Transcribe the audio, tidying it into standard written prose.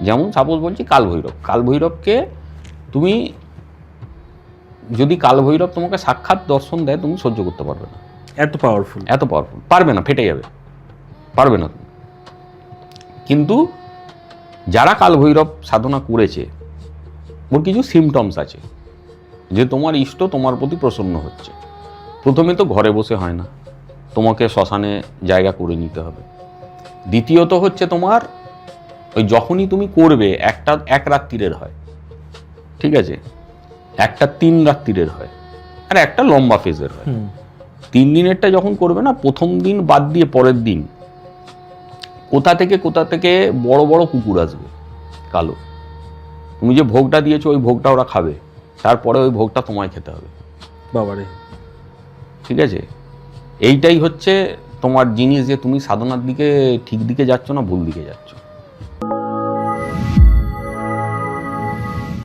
যেমন সাপোজ বলছি কালভৈরব, কালভৈরবকে তুমি যদি কালভৈরব তোমাকে সাক্ষাৎ দর্শন দেয় তুমি সহ্য করতে পারবে না, এত পাওয়ারফুল, এত পাওয়ারফুল, পারবে না, ফেটে যাবে, পারবে না তুমি। কিন্তু যারা কালভৈরব সাধনা করেছে ওর কিছু সিমটমস আছে যে তোমার ইষ্ট তোমার প্রতি প্রসন্ন হচ্ছে। প্রথমে তো ঘরে বসে হয় না, তোমাকে শ্মশানে জায়গা করে নিতে হবে। দ্বিতীয়ত হচ্ছে তোমার ওই যখনই তুমি করবে একটা 1 রাত্রিরের হয়, ঠিক আছে, একটা 3 রাত্রিরের হয়, আর একটা লম্বা ফেজের হয়। 3 দিনেরটা যখন করবে না, প্রথম দিন বাদ দিয়ে পরের দিন কোথা থেকে বড় বড় কুকুর আসবে কালো, তুমি যে ভোগটা দিয়েছো ওই ভোগটা ওরা খাবে, তারপরে ওই ভোগটা তোমায় খেতে হবে। বাবারে, ঠিক আছে, এইটাই হচ্ছে তোমার জিনিস যে তুমি সাধনার দিকে ঠিক দিকে যাচ্ছ না ভুল দিকে যাচ্ছ।